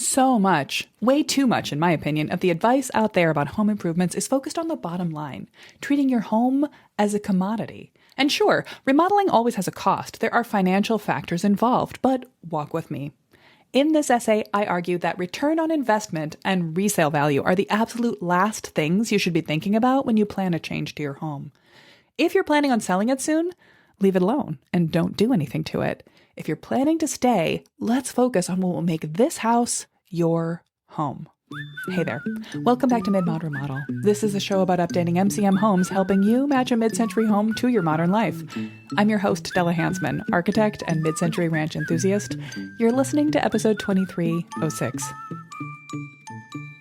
So much, way too much, in my opinion, of the advice out there about home improvements is focused on the bottom line, treating your home as a commodity. And sure, remodeling always has a cost. There are financial factors involved, but walk with me. In this essay, I argue that return on investment and resale value are the absolute last things you should be thinking about when you plan a change to your home. If you're planning on selling it soon, leave it alone and don't do anything to it. If you're planning to stay, let's focus on what will make this house your home. Hey there. Welcome back to Mid-Mod Remodel. This is a show about updating MCM homes, helping you match a mid-century home to your modern life. I'm your host, Della Hansman, architect and mid-century ranch enthusiast. You're listening to episode 2306.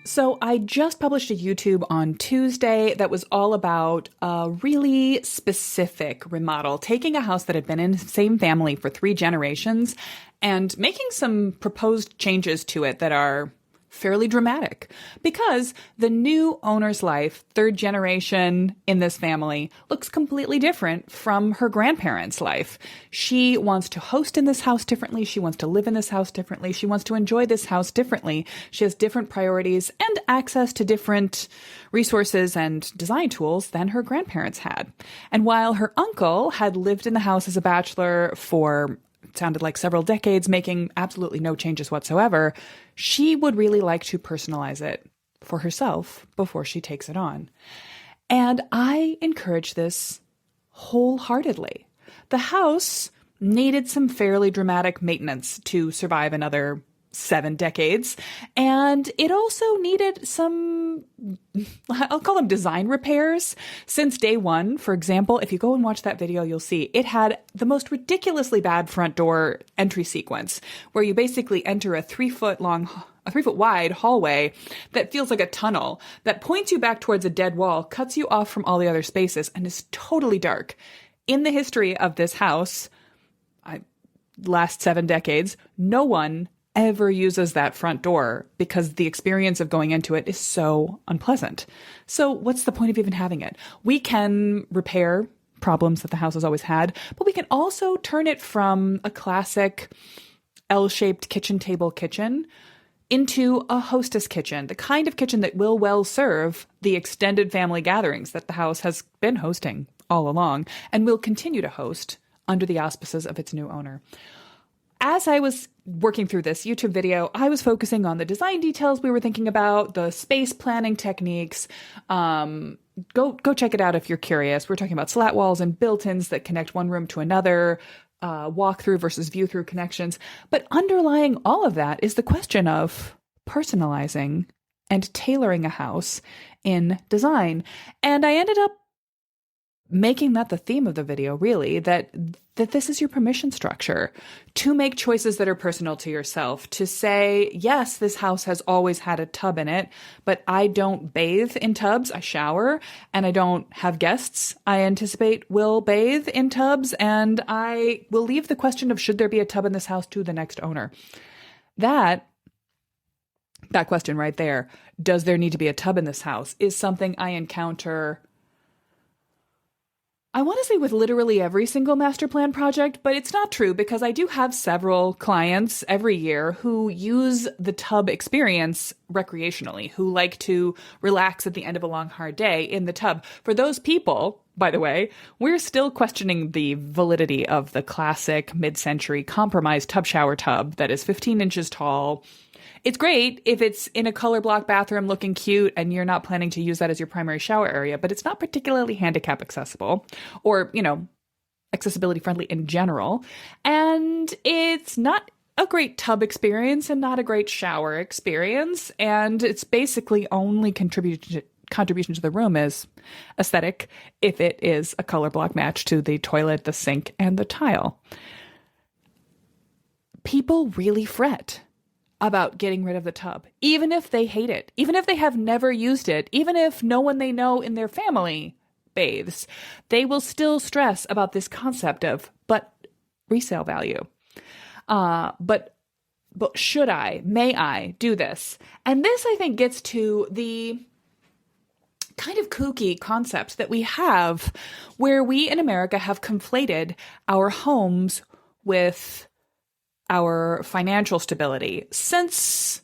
So I just published a YouTube on Tuesday that was all about a really specific remodel, taking a house that had been in the same family for 3 generations and making some proposed changes to it that are fairly dramatic, because the new owner's life, 3rd generation in this family, looks completely different from her grandparents' life. She wants to host in this house differently. She wants to live in this house differently. She wants to enjoy this house differently. She has different priorities and access to different resources and design tools than her grandparents had. And while her uncle had lived in the house as a bachelor for it sounded like several decades, making absolutely no changes whatsoever, she would really like to personalize it for herself before she takes it on. And I encourage this wholeheartedly. The house needed some fairly dramatic maintenance to survive another 7 decades. And it also needed some, I'll call them design repairs. Since day one, for example, if you go and watch that video, you'll see it had the most ridiculously bad front door entry sequence, where you basically enter a 3-foot wide hallway that feels like a tunnel that points you back towards a dead wall, cuts you off from all the other spaces, and is totally dark. In the history of this house, last 7 decades, no one ever uses that front door because the experience of going into it is so unpleasant. So what's the point of even having it? We can repair problems that the house has always had, but we can also turn it from a classic L-shaped kitchen table kitchen into a hostess kitchen, the kind of kitchen that will well serve the extended family gatherings that the house has been hosting all along and will continue to host under the auspices of its new owner. As I was working through this YouTube video, I was focusing on the design details we were thinking about, the space planning techniques. Go check it out if you're curious. We're talking about slat walls and built-ins that connect one room to another, walk-through versus view-through connections. But underlying all of that is the question of personalizing and tailoring a house in design. And I ended up making that the theme of the video, really, that this is your permission structure to make choices that are personal to yourself, to say, yes, this house has always had a tub in it, but I don't bathe in tubs. I shower, and I don't have guests I anticipate will bathe in tubs, and I will leave the question of should there be a tub in this house to the next owner. That question right there, does there need to be a tub in this house, is something I encounter, I want to say, with literally every single master plan project, but it's not true, because I do have several clients every year who use the tub experience recreationally, who like to relax at the end of a long, hard day in the tub. For those people, by the way, we're still questioning the validity of the classic mid-century compromise tub shower tub that is 15 inches tall. It's great if it's in a color block bathroom looking cute and you're not planning to use that as your primary shower area, but it's not particularly handicap accessible or, accessibility friendly in general. And it's not a great tub experience and not a great shower experience. And it's basically only contribution to the room is aesthetic if it is a color block match to the toilet, the sink, and the tile. People really fret about getting rid of the tub, even if they hate it, even if they have never used it, even if no one they know in their family bathes, they will still stress about this concept of, but resale value. But should I, may I do this? And this, I think, gets to the kind of kooky concept that we have where we in America have conflated our homes with our financial stability since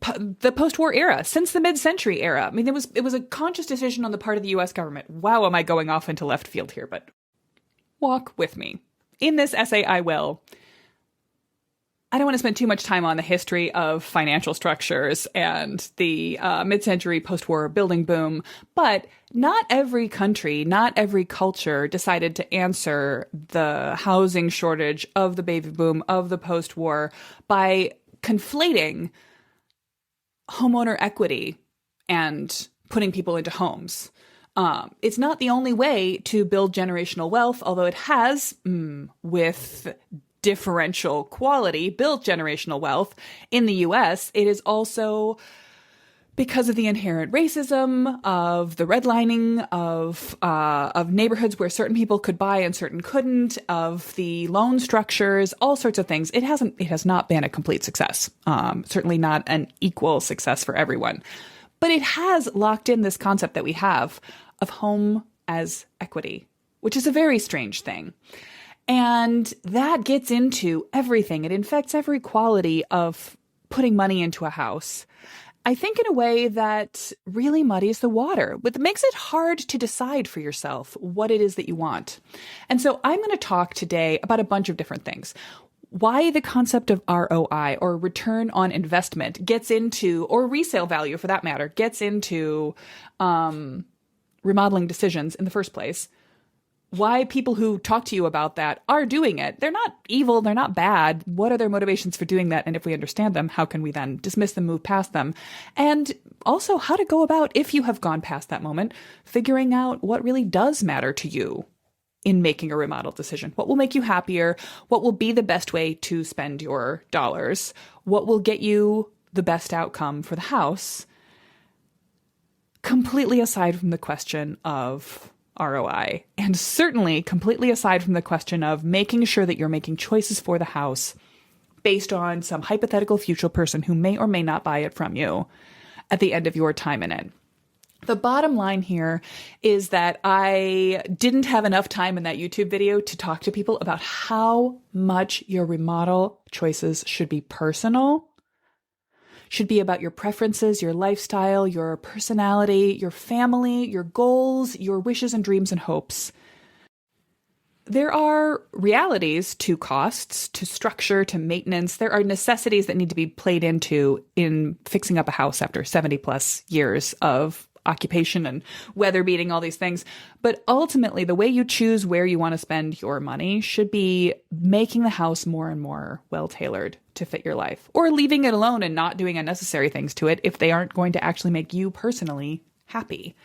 the post-war era, since the mid-century era. I mean, it was a conscious decision on the part of the US government. Wow, am I going off into left field here, but walk with me. In this essay, I don't want to spend too much time on the history of financial structures and the mid-century post-war building boom, but not every country, not every culture decided to answer the housing shortage of the baby boom of the post-war by conflating homeowner equity and putting people into homes. It's not the only way to build generational wealth, although it has, with differential quality, built generational wealth in the US. It is also because of the inherent racism, of the redlining, of neighborhoods where certain people could buy and certain couldn't, of the loan structures, all sorts of things. It has not been a complete success. Certainly not an equal success for everyone. But it has locked in this concept that we have of home as equity, which is a very strange thing. And that gets into everything. It infects every quality of putting money into a house. I think in a way that really muddies the water, but makes it hard to decide for yourself what it is that you want. And so I'm going to talk today about a bunch of different things. Why the concept of ROI, or return on investment, gets into, or resale value for that matter, gets into remodeling decisions in the first place. Why people who talk to you about that are doing it. They're not evil. They're not bad. What are their motivations for doing that? And if we understand them, how can we then dismiss them, move past them? And also how to go about, if you have gone past that moment, figuring out what really does matter to you in making a remodel decision. What will make you happier? What will be the best way to spend your dollars? What will get you the best outcome for the house? Completely aside from the question of ROI, and certainly completely aside from the question of making sure that you're making choices for the house based on some hypothetical future person who may or may not buy it from you at the end of your time in it. The bottom line here is that I didn't have enough time in that YouTube video to talk to people about how much your remodel choices should be personal, should be about your preferences, your lifestyle, your personality, your family, your goals, your wishes and dreams and hopes. There are realities to costs, to structure, to maintenance. There are necessities that need to be played into in fixing up a house after 70 plus years of occupation and weather beating, all these things. But ultimately, the way you choose where you want to spend your money should be making the house more and more well-tailored to fit your life, or leaving it alone and not doing unnecessary things to it if they aren't going to actually make you personally happy.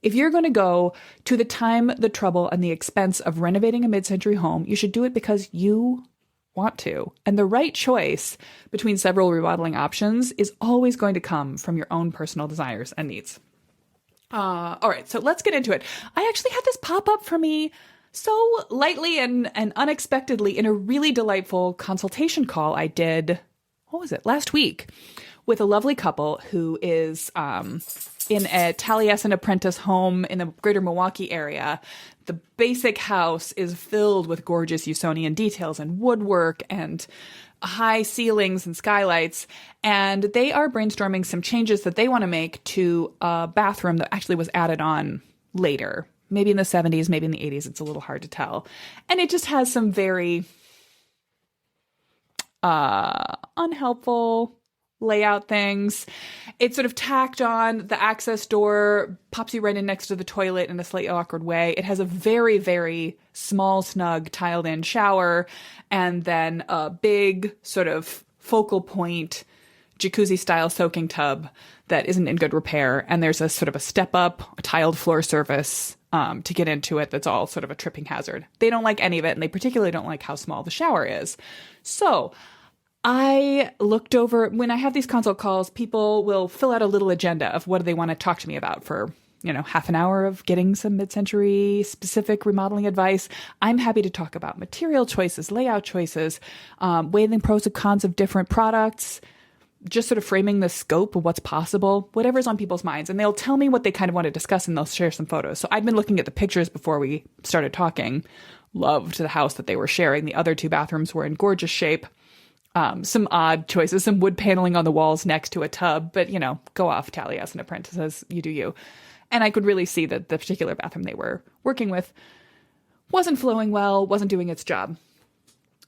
If you're going to go to the time, the trouble, and the expense of renovating a mid-century home, you should do it because you want to. And the right choice between several remodeling options is always going to come from your own personal desires and needs. All right, so let's get into it. I actually had this pop up for me so lightly and unexpectedly in a really delightful consultation call I did, last week, with a lovely couple who is in a Taliesin apprentice home in the greater Milwaukee area. The basic house is filled with gorgeous Usonian details and woodwork and high ceilings and skylights, and they are brainstorming some changes that they want to make to a bathroom that actually was added on later, maybe in the 70s, maybe in the 80s. It's a little hard to tell. And it just has some very unhelpful layout things. It's sort of tacked on. The access door pops you right in next to the toilet in a slightly awkward way. It has a very, very small, snug, tiled-in shower, and then a big sort of focal point jacuzzi-style soaking tub that isn't in good repair. And there's a sort of a step-up, a tiled floor surface to get into it that's all sort of a tripping hazard. They don't like any of it, and they particularly don't like how small the shower is. So I looked over, when I have these consult calls, people will fill out a little agenda of what do they want to talk to me about for, half an hour of getting some mid-century specific remodeling advice. I'm happy to talk about material choices, layout choices, weighing the pros and cons of different products, just sort of framing the scope of what's possible, whatever's on people's minds. And they'll tell me what they kind of want to discuss, and they'll share some photos. So I'd been looking at the pictures before we started talking. Loved the house that they were sharing. The other two bathrooms were in gorgeous shape. some odd choices, some wood paneling on the walls next to a tub, but go off, tally as an apprentice, as you do you. And I could really see that the particular bathroom they were working with wasn't flowing well, wasn't doing its job.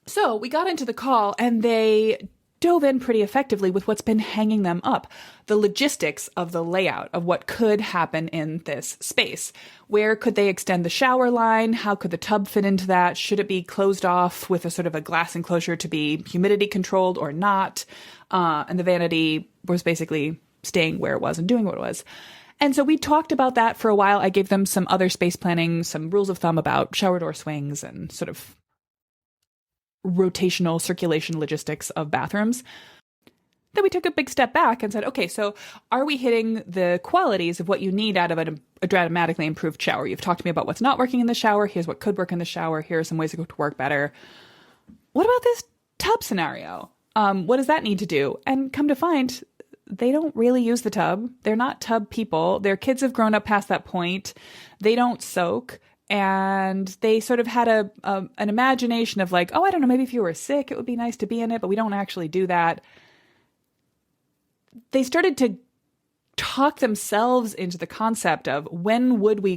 So we got into the call and they dove in pretty effectively with what's been hanging them up. The logistics of the layout of what could happen in this space. Where could they extend the shower line? How could the tub fit into that? Should it be closed off with a sort of a glass enclosure to be humidity controlled or not? And the vanity was basically staying where it was and doing what it was. And so we talked about that for a while. I gave them some other space planning, some rules of thumb about shower door swings and sort of rotational circulation logistics of bathrooms. Then we took a big step back and said, okay, so are we hitting the qualities of what you need out of a dramatically improved shower? You've talked to me about what's not working in the shower. Here's what could work in the shower. Here are some ways it could work better. What about this tub scenario? What does that need to do? And come to find, they don't really use the tub. They're not tub people. Their kids have grown up past that point. They don't soak. And they sort of had an imagination of like, oh, I don't know, maybe if you were sick, it would be nice to be in it, but we don't actually do that. They started to talk themselves into the concept of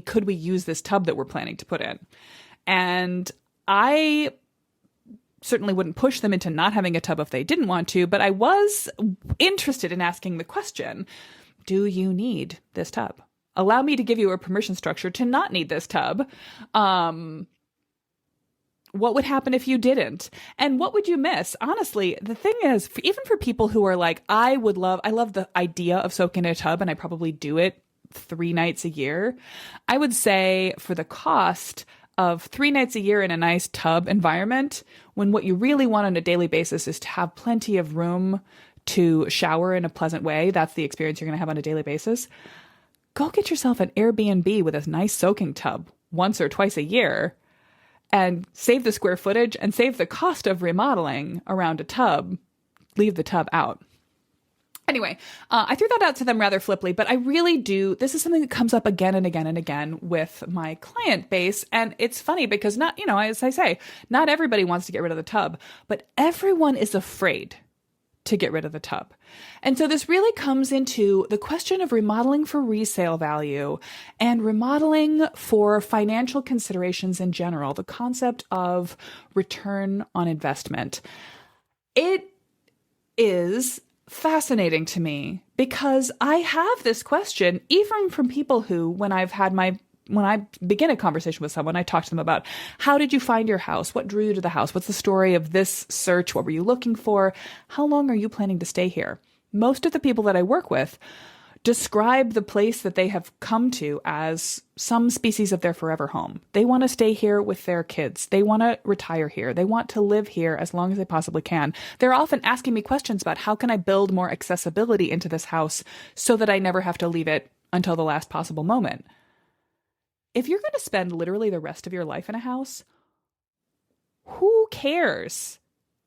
could we use this tub that we're planning to put in? And I certainly wouldn't push them into not having a tub if they didn't want to, but I was interested in asking the question, do you need this tub? Allow me to give you a permission structure to not need this tub. What would happen if you didn't? And what would you miss? Honestly, the thing is, even for people who are like, I love the idea of soaking in a tub and I probably do it 3 nights a year. I would say for the cost of 3 nights a year in a nice tub environment, when what you really want on a daily basis is to have plenty of room to shower in a pleasant way, that's the experience you're going to have on a daily basis. Go get yourself an Airbnb with a nice soaking tub once or twice a year and save the square footage and save the cost of remodeling around a tub. Leave the tub out. Anyway, I threw that out to them rather flippantly, but I really do. This is something that comes up again and again and again with my client base. And it's funny because as I say, not everybody wants to get rid of the tub, but everyone is afraid to get rid of the tub. And so this really comes into the question of remodeling for resale value and remodeling for financial considerations in general, the concept of return on investment. It is fascinating to me because I have this question, even from people who, when I begin a conversation with someone, I talk to them about how did you find your house? What drew you to the house? What's the story of this search? What were you looking for? How long are you planning to stay here? Most of the people that I work with describe the place that they have come to as some species of their forever home. They want to stay here with their kids. They want to retire here. They want to live here as long as they possibly can. They're often asking me questions about how can I build more accessibility into this house so that I never have to leave it until the last possible moment. If you're going to spend literally the rest of your life in a house, who cares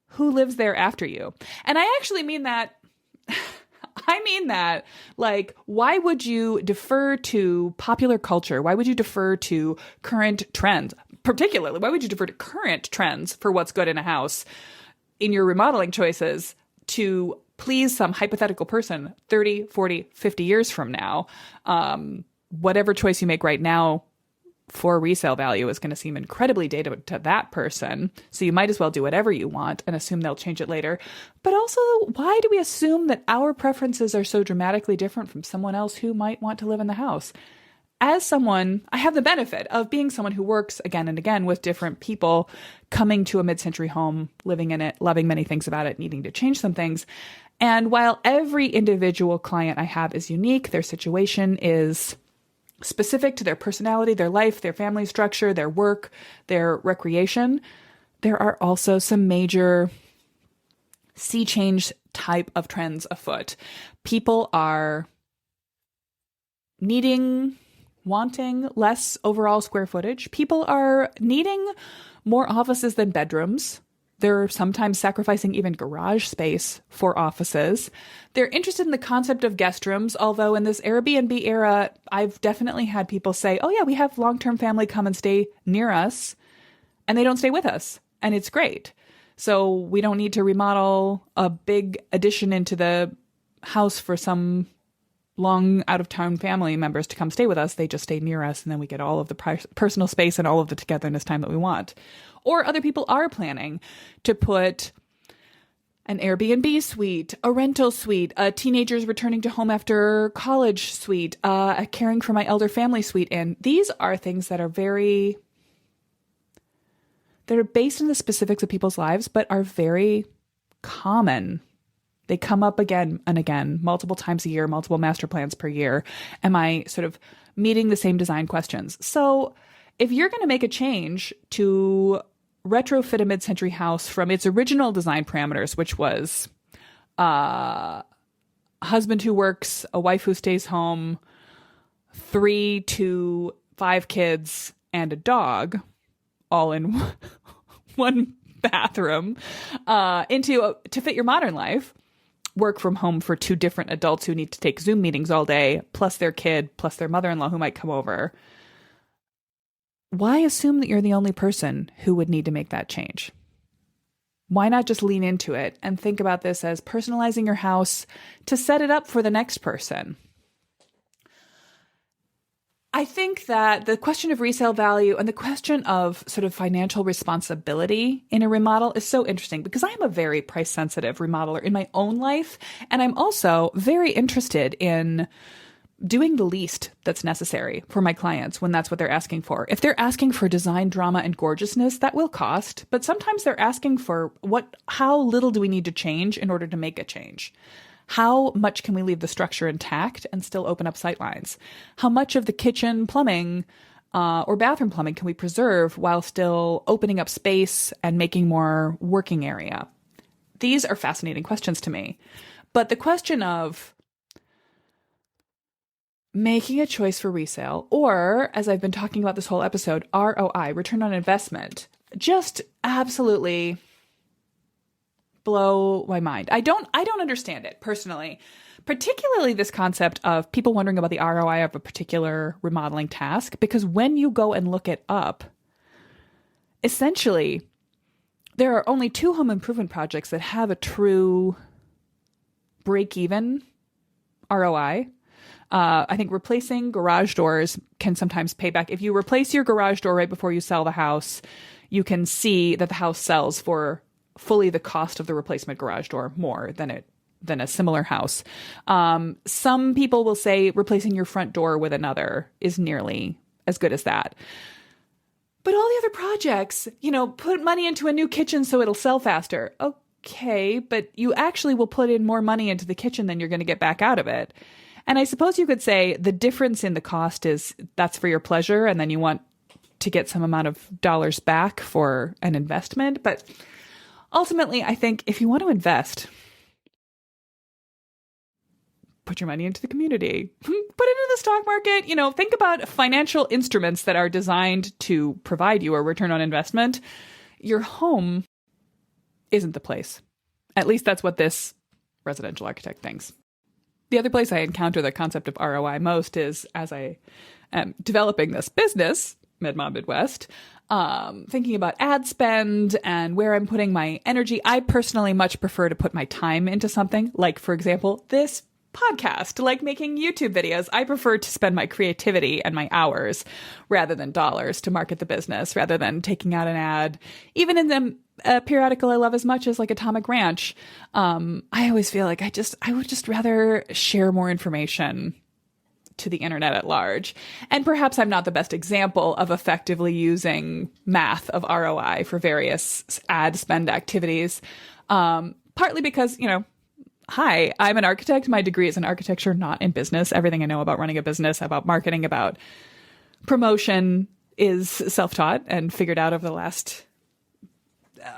who lives there after you? And I actually mean that. Like, why would you defer to popular culture? Why would you defer to current trends? Particularly, why would you defer to current trends for what's good in a house in your remodeling choices to please some hypothetical person 30, 40, 50 years from now? Whatever choice you make right now for resale value is going to seem incredibly dated to that person. So you might as well do whatever you want and assume they'll change it later. But also, why do we assume that our preferences are so dramatically different from someone else who might want to live in the house? As someone, I have the benefit of being someone who works again and again with different people, coming to a mid-century home, living in it, loving many things about it, needing to change some things. And while every individual client I have is unique, their situation is specific to their personality, their life, their family structure, their work, their recreation, there are also some major sea change type of trends afoot. People are wanting less overall square footage. People are needing more offices than bedrooms. They're sometimes sacrificing even garage space for offices. They're interested in the concept of guest rooms, although in this Airbnb era, I've definitely had people say, oh yeah, we have long-term family come and stay near us, and they don't stay with us, and it's great. So we don't need to remodel a big addition into the house for some long out of town family members to come stay with us. They just stay near us, and then we get all of the personal space and all of the togetherness time that we want. Or other people are planning to put an Airbnb suite, a rental suite, a teenagers returning to home after college suite, a caring for my elder family suite. And these are things that are based in the specifics of people's lives, but are very common. They come up again and again, multiple times a year, multiple master plans per year. Am I sort of meeting the same design questions? So if you're going to make a change to retrofit a mid-century house from its original design parameters, which was a husband who works, a wife who stays home, 3 to 5 kids, and a dog, all in one bathroom, to fit your modern life, work from home for 2 different adults who need to take Zoom meetings all day, plus their kid, plus their mother-in-law who might come over. Why assume that you're the only person who would need to make that change? Why not just lean into it and think about this as personalizing your house to set it up for the next person? I think that the question of resale value and the question of sort of financial responsibility in a remodel is so interesting because I am a very price sensitive remodeler in my own life. And I'm also very interested in doing the least that's necessary for my clients when that's what they're asking for. If they're asking for design, drama, and gorgeousness, that will cost. But sometimes they're asking for how little do we need to change in order to make a change? How much can we leave the structure intact and still open up sightlines? How much of the kitchen plumbing or bathroom plumbing can we preserve while still opening up space and making more working area? These are fascinating questions to me. But the question of making a choice for resale, or as I've been talking about this whole episode, ROI, return on investment, just absolutely blow my mind. I don't understand it personally, particularly this concept of people wondering about the ROI of a particular remodeling task, because when you go and look it up, essentially there are only 2 home improvement projects that have a true break-even ROI. I think replacing garage doors can sometimes pay back. If you replace your garage door right before you sell the house, you can see that the house sells for fully the cost of the replacement garage door more than a similar house. Some people will say replacing your front door with another is nearly as good as that. But all the other projects, put money into a new kitchen so it'll sell faster. Okay, but you actually will put in more money into the kitchen than you're going to get back out of it. And I suppose you could say the difference in the cost is that's for your pleasure, and then you want to get some amount of dollars back for an investment. But ultimately, I think if you want to invest, put your money into the community, put it into the stock market, think about financial instruments that are designed to provide you a return on investment. Your home isn't the place. At least that's what this residential architect thinks. The other place I encounter the concept of ROI most is as I am developing this business, MedMom Midwest, thinking about ad spend and where I'm putting my energy. I personally much prefer to put my time into something like, for example, this podcast, like making YouTube videos. I prefer to spend my creativity and my hours rather than dollars to market the business, rather than taking out an ad. Even in the periodical I love as much as like Atomic Ranch, I always feel like I would just rather share more information to the internet at large. And perhaps I'm not the best example of effectively using math of ROI for various ad spend activities, partly because, hi, I'm an architect. My degree is in architecture, not in business. Everything I know about running a business, about marketing, about promotion is self-taught and figured out over the last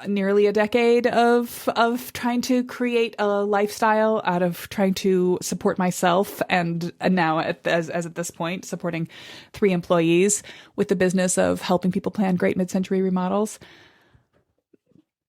nearly a decade of trying to create a lifestyle out of trying to support myself. And now as at this point, supporting 3 employees with the business of helping people plan great mid-century remodels.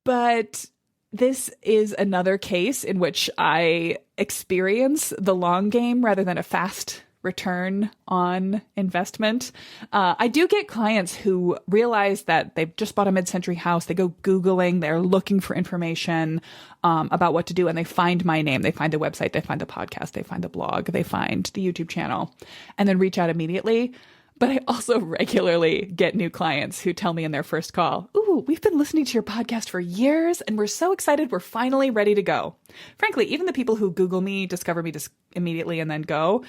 But this is another case in which I experience the long game rather than a fast return on investment. I do get clients who realize that they've just bought a mid-century house. They go Googling, they're looking for information about what to do, and they find my name. They find the website, they find the podcast, they find the blog, they find the YouTube channel, and then reach out immediately. But I also regularly get new clients who tell me in their first call, "Ooh, we've been listening to your podcast for years and we're so excited we're finally ready to go." Frankly, even the people who Google me, discover me immediately and then go,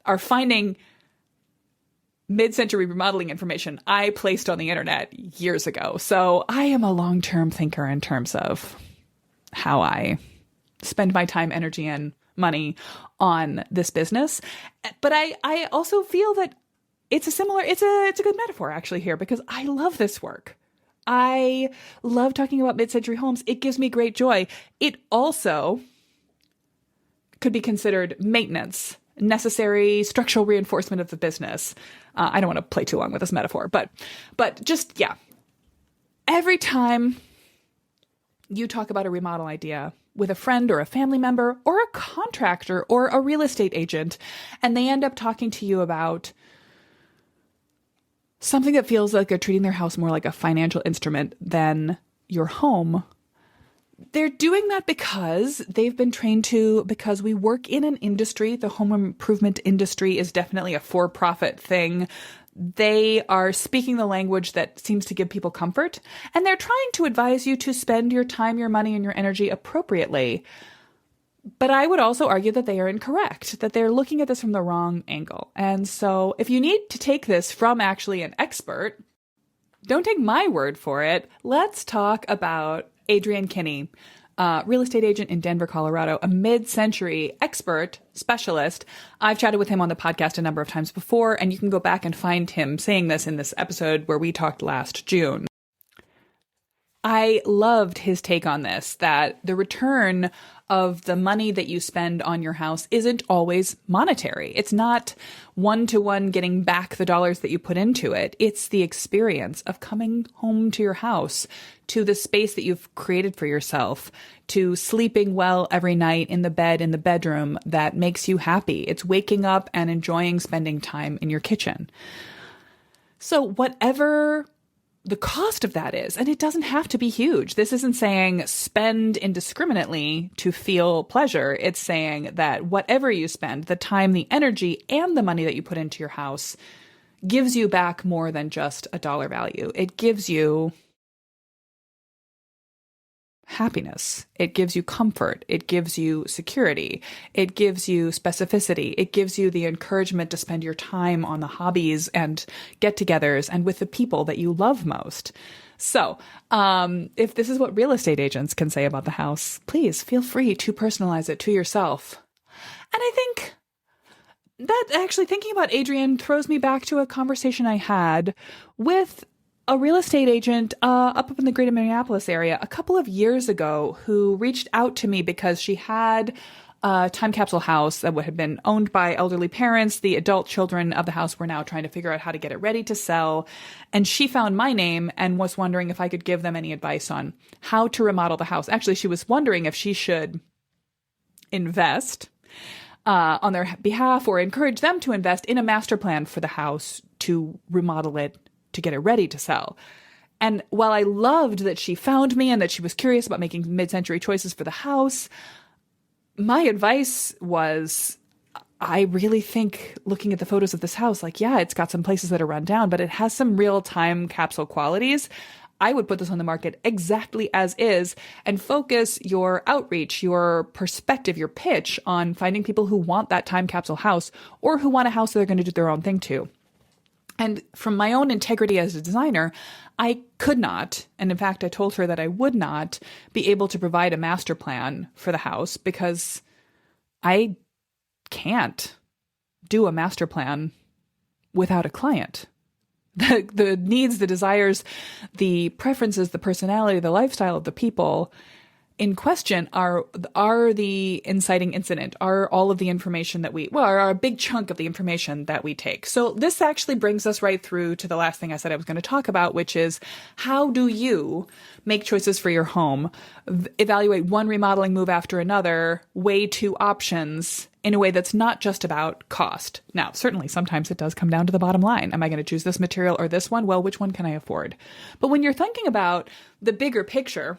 are finding mid-century remodeling information I placed on the internet years ago. So I am a long-term thinker in terms of how I spend my time, energy, and money on this business. But I also feel that it's a good metaphor actually here, because I love this work. I love talking about mid-century homes. It gives me great joy. It also could be considered maintenance, necessary structural reinforcement of the business. I don't want to play too long with this metaphor, but just, yeah. Every time you talk about a remodel idea with a friend or a family member or a contractor or a real estate agent, and they end up talking to you about something that feels like they're treating their house more like a financial instrument than your home, they're doing that because they've been trained to, because we work in an industry. The home improvement industry is definitely a for-profit thing. They are speaking the language that seems to give people comfort, and they're trying to advise you to spend your time, your money, and your energy appropriately. But I would also argue that they are incorrect, that they're looking at this from the wrong angle. And so if you need to take this from actually an expert, don't take my word for it. Let's talk about Adrian Kinney, real estate agent in Denver, Colorado, a mid-century expert specialist. I've chatted with him on the podcast a number of times before, and you can go back and find him saying this in this episode where we talked last June. I loved his take on this, that the return of the money that you spend on your house isn't always monetary. It's not one-to-one getting back the dollars that you put into it. It's the experience of coming home to your house, to the space that you've created for yourself, to sleeping well every night in the bed in the bedroom that makes you happy. It's waking up and enjoying spending time in your kitchen. So whatever the cost of that is, and it doesn't have to be huge. This isn't saying spend indiscriminately to feel pleasure. It's saying that whatever you spend, the time, the energy, and the money that you put into your house gives you back more than just a dollar value. It gives you happiness. It gives you comfort. It gives you security. It gives you specificity. It gives you the encouragement to spend your time on the hobbies and get-togethers and with the people that you love most. So, if this is what real estate agents can say about the house, please feel free to personalize it to yourself. And I think that actually thinking about Adrian throws me back to a conversation I had with a real estate agent up in the greater Minneapolis area a couple of years ago who reached out to me because she had a time capsule house that had been owned by elderly parents. The adult children of the house were now trying to figure out how to get it ready to sell. And she found my name and was wondering if I could give them any advice on how to remodel the house. Actually, she was wondering if she should invest on their behalf or encourage them to invest in a master plan for the house to remodel it, to get it ready to sell. And while I loved that she found me and that she was curious about making mid-century choices for the house, my advice was, I really think looking at the photos of this house, like, yeah, it's got some places that are run down, but it has some real time capsule qualities. I would put this on the market exactly as is and focus your outreach, your perspective, your pitch on finding people who want that time capsule house or who want a house that they're going to do their own thing to. And from my own integrity as a designer, I could not, and in fact, I told her that I would not be able to provide a master plan for the house because I can't do a master plan without a client. The needs, the desires, the preferences, the personality, the lifestyle of the people, in question are the inciting incident, are all of the information that are a big chunk of the information that we take. So this actually brings us right through to the last thing I said I was going to talk about, which is how do you make choices for your home, evaluate one remodeling move after another, weigh two options in a way that's not just about cost. Now, certainly sometimes it does come down to the bottom line. Am I going to choose this material or this one? Well, which one can I afford? But when you're thinking about the bigger picture,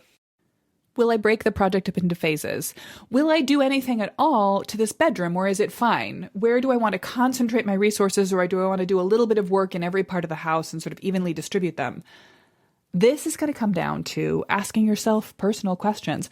will I break the project up into phases? Will I do anything at all to this bedroom, or is it fine? Where do I want to concentrate my resources, or do I want to do a little bit of work in every part of the house and sort of evenly distribute them? This is going to come down to asking yourself personal questions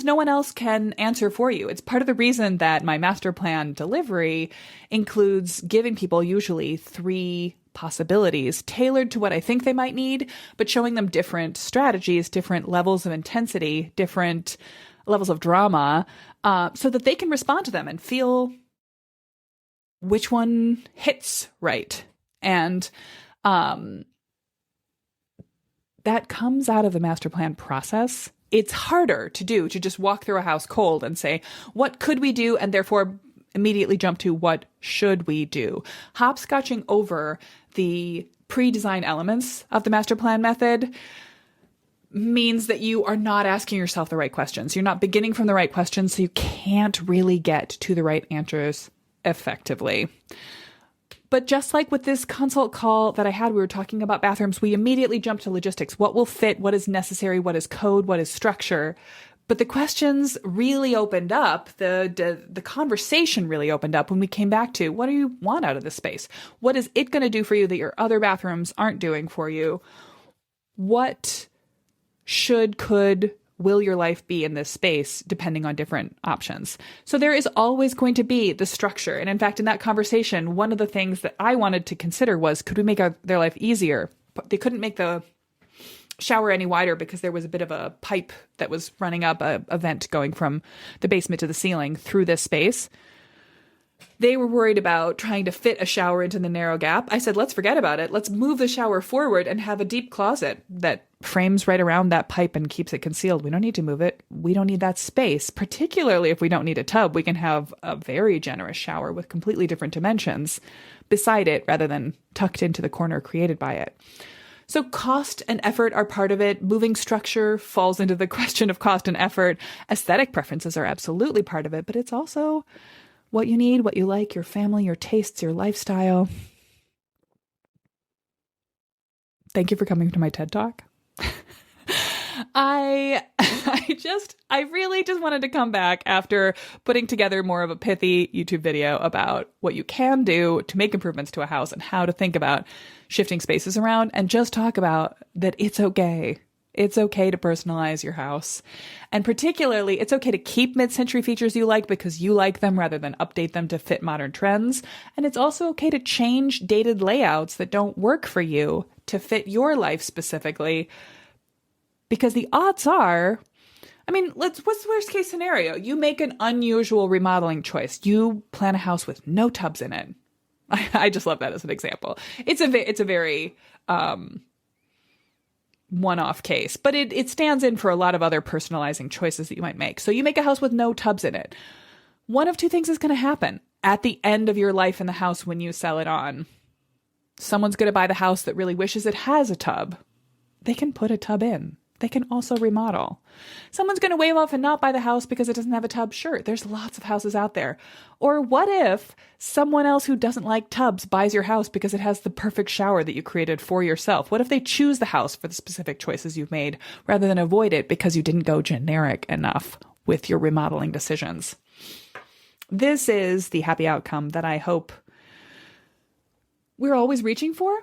no one else can answer for you. It's part of the reason that my master plan delivery includes giving people usually 3 possibilities tailored to what I think they might need, but showing them different strategies, different levels of intensity, different levels of drama, so that they can respond to them and feel which one hits right. And that comes out of the master plan process. It's harder to do, to just walk through a house cold and say, what could we do? And therefore immediately jump to what should we do? Hopscotching over the pre-design elements of the master plan method means that you are not asking yourself the right questions. You're not beginning from the right questions, so you can't really get to the right answers effectively. But just like with this consult call that I had, we were talking about bathrooms, we immediately jumped to logistics. What will fit? What is necessary? What is code? What is structure? But the questions really opened up, the conversation really opened up when we came back to, what do you want out of this space? What is it going to do for you that your other bathrooms aren't doing for you? What will your life be in this space, depending on different options? So there is always going to be the structure. And in fact, in that conversation, one of the things that I wanted to consider was, could we make their life easier? But they couldn't make the shower any wider because there was a bit of a pipe that was running up, a vent going from the basement to the ceiling through this space. They were worried about trying to fit a shower into the narrow gap. I said, let's forget about it. Let's move the shower forward and have a deep closet that frames right around that pipe and keeps it concealed. We don't need to move it. We don't need that space, particularly if we don't need a tub. We can have a very generous shower with completely different dimensions beside it rather than tucked into the corner created by it. So cost and effort are part of it. Moving structure falls into the question of cost and effort. Aesthetic preferences are absolutely part of it, but it's also what you need, what you like, your family, your tastes, your lifestyle. Thank you for coming to my TED Talk. I really just wanted to come back after putting together more of a pithy YouTube video about what you can do to make improvements to a house and how to think about shifting spaces around, and just talk about that it's okay. It's okay to personalize your house. And particularly, it's okay to keep mid-century features you like because you like them rather than update them to fit modern trends. And it's also okay to change dated layouts that don't work for you to fit your life specifically. Because the odds are, what's the worst case scenario? You make an unusual remodeling choice. You plan a house with no tubs in it. I just love that as an example. It's a very one-off case, but it stands in for a lot of other personalizing choices that you might make. So you make a house with no tubs in it. One of two things is going to happen at the end of your life in the house when you sell it on. Someone's going to buy the house that really wishes it has a tub. They can put a tub in. They can also remodel. Someone's going to wave off and not buy the house because it doesn't have a tub. Sure, there's lots of houses out there. Or what if someone else who doesn't like tubs buys your house because it has the perfect shower that you created for yourself? What if they choose the house for the specific choices you've made rather than avoid it because you didn't go generic enough with your remodeling decisions? This is the happy outcome that I hope we're always reaching for.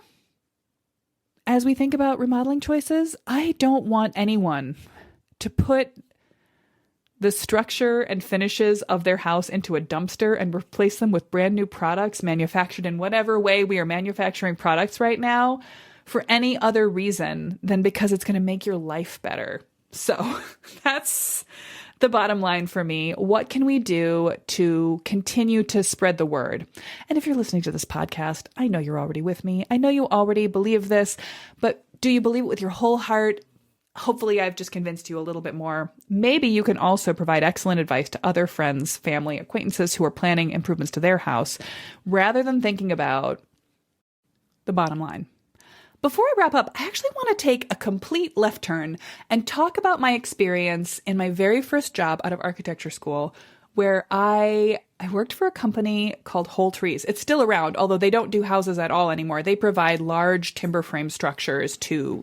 As we think about remodeling choices, I don't want anyone to put the structure and finishes of their house into a dumpster and replace them with brand new products manufactured in whatever way we are manufacturing products right now for any other reason than because it's going to make your life better. So that's the bottom line for me. What can we do to continue to spread the word? And if you're listening to this podcast, I know you're already with me. I know you already believe this, but do you believe it with your whole heart? hopefully I've just convinced you a little bit more. Maybe you can also provide excellent advice to other friends, family, acquaintances who are planning improvements to their house rather than thinking about the bottom line. Before I wrap up, I actually want to take a complete left turn and talk about my experience in my very first job out of architecture school, where I worked for a company called Whole Trees. It's still around, although they don't do houses at all anymore. They provide large timber frame structures to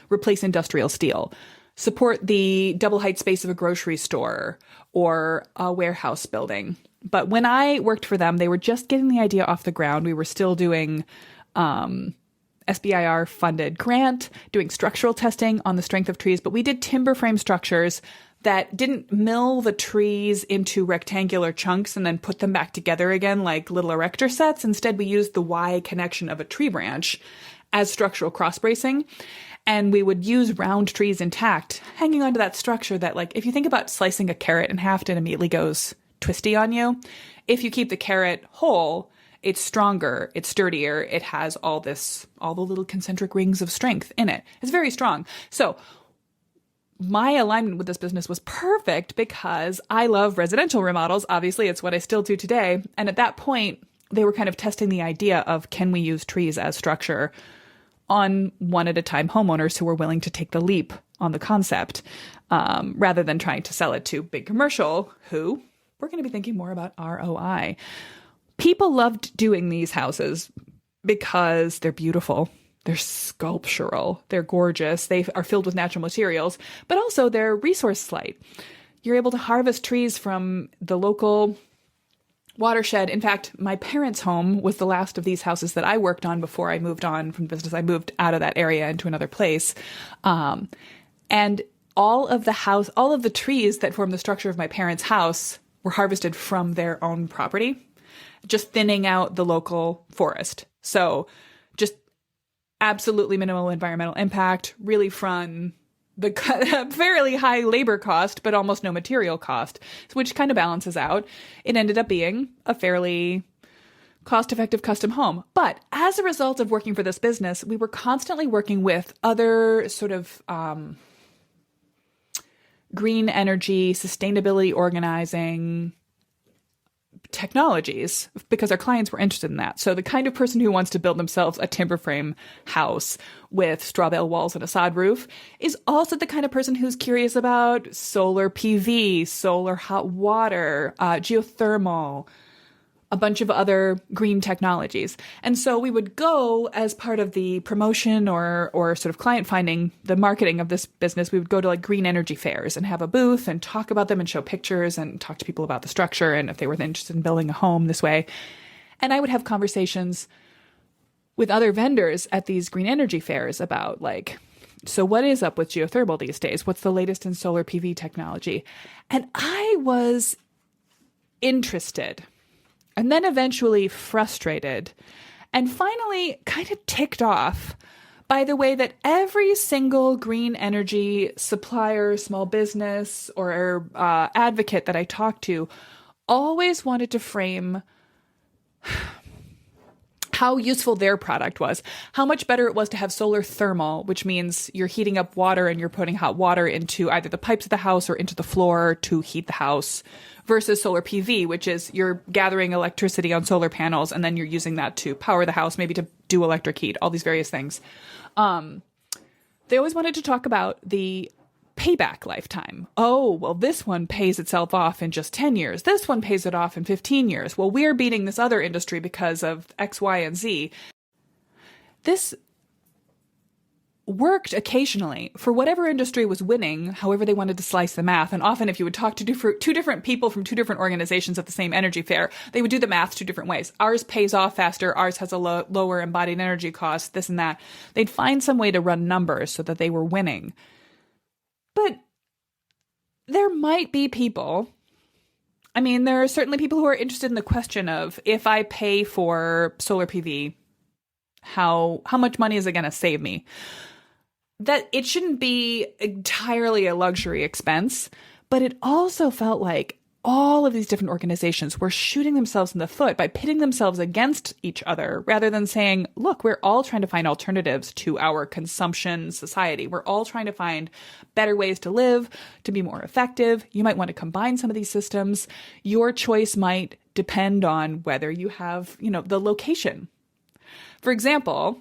replace industrial steel, support the double height space of a grocery store or a warehouse building. But when I worked for them, they were just getting the idea off the ground. We were still doing SBIR funded grant, doing structural testing on the strength of trees, but we did timber frame structures that didn't mill the trees into rectangular chunks and then put them back together again like little erector sets. Instead, we used the Y connection of a tree branch as structural cross bracing. And we would use round trees intact, hanging onto that structure that, if you think about slicing a carrot in half, it immediately goes twisty on you. If you keep the carrot whole, it's stronger, it's sturdier, it has all the little concentric rings of strength in it. It's very strong. So my alignment with this business was perfect because I love residential remodels. Obviously, it's what I still do today. And at that point, they were kind of testing the idea of, can we use trees as structure on one-at-a-time homeowners who were willing to take the leap on the concept, rather than trying to sell it to big commercial, who we're going to be thinking more about ROI. People loved doing these houses because they're beautiful, they're sculptural, they're gorgeous, they are filled with natural materials, but also they're resource light. You're able to harvest trees from the local watershed. In fact, my parents' home was the last of these houses that I worked on before I moved on from business. I moved out of that area into another place. And all of the trees that form the structure of my parents' house were harvested from their own property, just thinning out the local forest. So just absolutely minimal environmental impact, really fun, the fairly high labor cost, but almost no material cost, which kind of balances out. It ended up being a fairly cost-effective custom home. But as a result of working for this business, we were constantly working with other sort of green energy, sustainability organizing technologies because our clients were interested in that. So the kind of person who wants to build themselves a timber frame house with straw bale walls and a sod roof is also the kind of person who's curious about solar PV, solar hot water, geothermal, a bunch of other green technologies. And so we would go as part of the promotion or sort of client finding, the marketing of this business, we would go to green energy fairs and have a booth and talk about them and show pictures and talk to people about the structure and if they were interested in building a home this way. And I would have conversations with other vendors at these green energy fairs about so what is up with geothermal these days? What's the latest in solar PV technology? And I was interested, and then eventually frustrated, and finally kind of ticked off by the way that every single green energy supplier, small business, or advocate that I talked to always wanted to frame how useful their product was, how much better it was to have solar thermal, which means you're heating up water and you're putting hot water into either the pipes of the house or into the floor to heat the house, versus solar PV, which is you're gathering electricity on solar panels and then you're using that to power the house, maybe to do electric heat, all these various things. They always wanted to talk about the payback lifetime. Oh, well, this one pays itself off in just 10 years. This one pays it off in 15 years. Well, we're beating this other industry because of X, Y, and Z. This worked occasionally for whatever industry was winning, however they wanted to slice the math. And often if you would talk to two different people from two different organizations at the same energy fair, they would do the math two different ways. Ours pays off faster. Ours has a lower embodied energy cost, this and that. They'd find some way to run numbers so that they were winning. But there might be people, there are certainly people who are interested in the question of, if I pay for solar PV, how much money is it going to save me? That it shouldn't be entirely a luxury expense, but it also felt like all of these different organizations were shooting themselves in the foot by pitting themselves against each other rather than saying, look, we're all trying to find alternatives to our consumption society. We're all trying to find better ways to live, to be more effective. You might want to combine some of these systems. Your choice might depend on whether you have, the location. For example,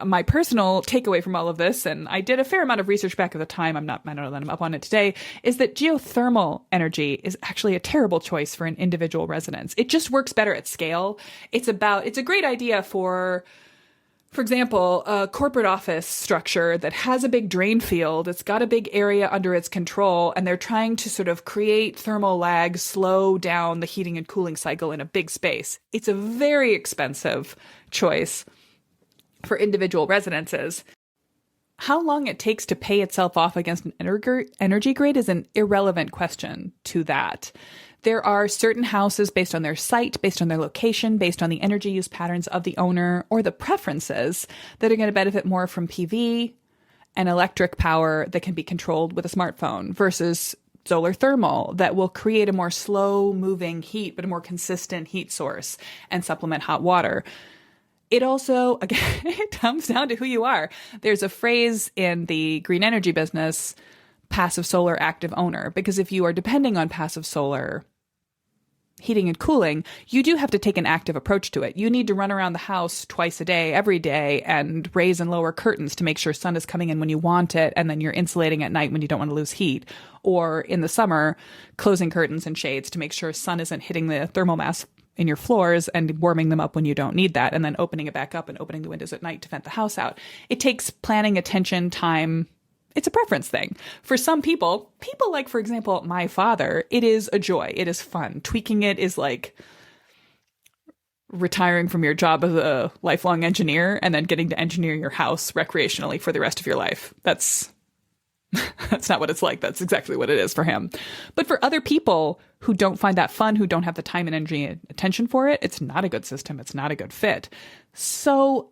my personal takeaway from all of this, and I did a fair amount of research back at the time, I don't know that I'm up on it today, is that geothermal energy is actually a terrible choice for an individual residence. It just works better at scale. It's a great idea for example, a corporate office structure that has a big drain field. It's got a big area under its control, and they're trying to sort of create thermal lag, slow down the heating and cooling cycle in a big space. It's a very expensive choice for individual residences. How long it takes to pay itself off against an energy grid is an irrelevant question to that. There are certain houses based on their site, based on their location, based on the energy use patterns of the owner or the preferences that are going to benefit more from PV and electric power that can be controlled with a smartphone versus solar thermal that will create a more slow moving heat, but a more consistent heat source and supplement hot water. It also, again, it comes down to who you are. There's a phrase in the green energy business, passive solar, active owner, because if you are depending on passive solar heating and cooling, you do have to take an active approach to it. You need to run around the house twice a day, every day, and raise and lower curtains to make sure sun is coming in when you want it, and then you're insulating at night when you don't want to lose heat. Or in the summer, closing curtains and shades to make sure sun isn't hitting the thermal mass in your floors and warming them up when you don't need that, and then opening it back up and opening the windows at night to vent the house out. It takes planning, attention, time. It's a preference thing. For some people like, for example, my father, it is a joy. It is fun. Tweaking it is like retiring from your job as a lifelong engineer and then getting to engineer your house recreationally for the rest of your life. That's not what it's like. That's exactly what it is for him. But for other people who don't find that fun, who don't have the time and energy and attention for it, it's not a good system. It's not a good fit. So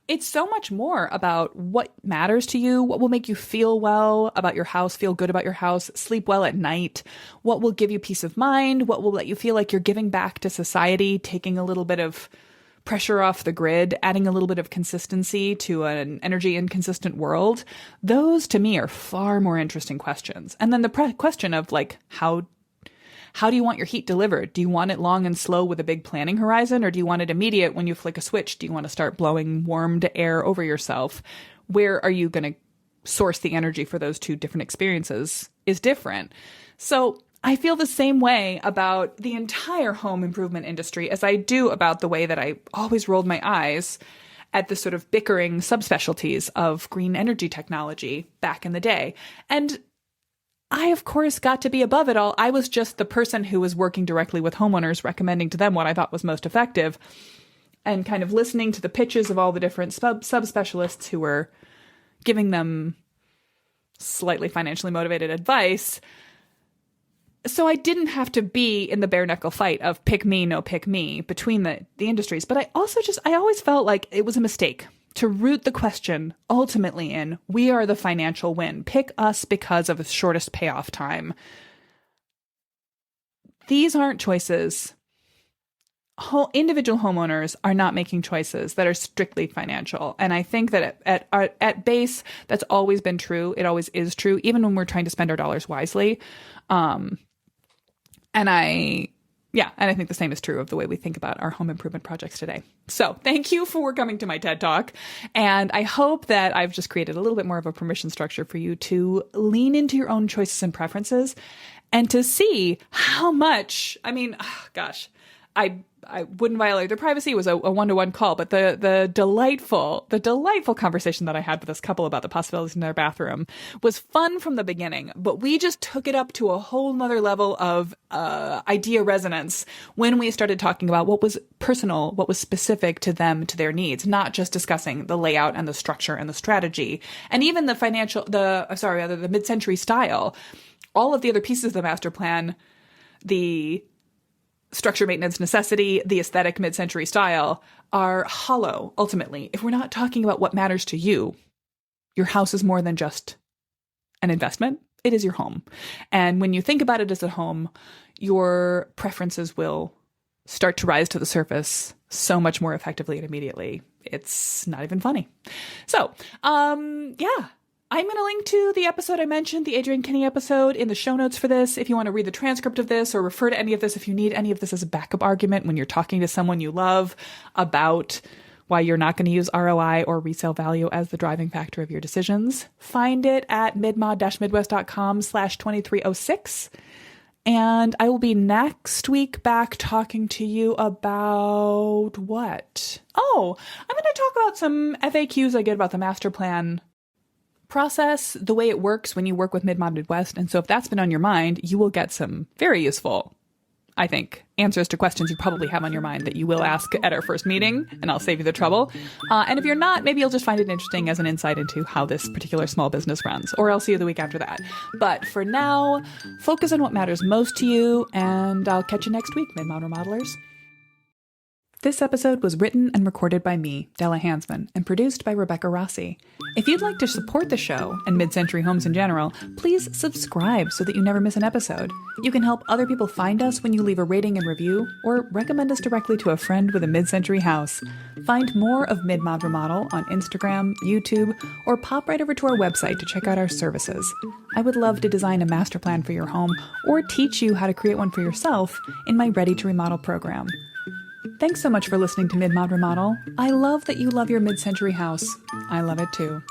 it's so much more about what matters to you, what will make you feel well about your house, feel good about your house, sleep well at night, what will give you peace of mind, what will let you feel like you're giving back to society, taking a little bit of pressure off the grid, adding a little bit of consistency to an energy inconsistent world. Those to me are far more interesting questions. And then the question of like, how do you want your heat delivered? Do you want it long and slow with a big planning horizon, or do you want it immediate when you flick a switch? Do you want to start blowing warmed air over yourself? Where are you going to source the energy for those two different experiences is different. So I feel the same way about the entire home improvement industry as I do about the way that I always rolled my eyes at the sort of bickering subspecialties of green energy technology back in the day. And I, of course, got to be above it all. I was just the person who was working directly with homeowners, recommending to them what I thought was most effective, and kind of listening to the pitches of all the different subspecialists who were giving them slightly financially motivated advice. So I didn't have to be in the bare knuckle fight of pick me, no pick me between the industries. But I always felt like it was a mistake to root the question ultimately in, we are the financial win. Pick us because of the shortest payoff time. These aren't choices. Individual homeowners are not making choices that are strictly financial. And I think that at base, that's always been true. It always is true, even when we're trying to spend our dollars wisely. And I think the same is true of the way we think about our home improvement projects today. So thank you for coming to my TED Talk. And I hope that I've just created a little bit more of a permission structure for you to lean into your own choices and preferences and to see how much, I wouldn't violate their privacy. It was a one-to-one call, but the delightful conversation that I had with this couple about the possibilities in their bathroom was fun from the beginning, but we just took it up to a whole nother level of idea resonance when we started talking about what was personal, what was specific to them, to their needs, not just discussing the layout and the structure and the strategy, and even the mid-century style. All of the other pieces of the master plan, the structure, maintenance, necessity, the aesthetic mid-century style are hollow, ultimately. If we're not talking about what matters to you, your house is more than just an investment. it is your home. And when you think about it as a home, your preferences will start to rise to the surface so much more effectively and immediately. It's not even funny. So, yeah. I'm going to link to the episode I mentioned, the Adrienne Kinney episode, in the show notes for this. If you want to read the transcript of this or refer to any of this, if you need any of this as a backup argument when you're talking to someone you love about why you're not going to use ROI or resale value as the driving factor of your decisions, find it at midmod-midwest.com/2306. And I will be next week back talking to you about what? Oh, I'm going to talk about some FAQs I get about the master plan process, the way it works when you work with Mid-Mod Midwest. And so if that's been on your mind, you will get some very useful, I think, answers to questions you probably have on your mind that you will ask at our first meeting, and I'll save you the trouble. And if you're not, maybe you'll just find it interesting as an insight into how this particular small business runs, or I'll see you the week after that. But for now, focus on what matters most to you, and I'll catch you next week, Mid-Mod Remodelers. This episode was written and recorded by me, Della Hansman, and produced by Rebecca Rossi. If you'd like to support the show and mid-century homes in general, please subscribe so that you never miss an episode. You can help other people find us when you leave a rating and review, or recommend us directly to a friend with a mid-century house. Find more of Mid-Mod Remodel on Instagram, YouTube, or pop right over to our website to check out our services. I would love to design a master plan for your home or teach you how to create one for yourself in my Ready to Remodel program. Thanks so much for listening to Mid-Mod Remodel. I love that you love your mid-century house. I love it too.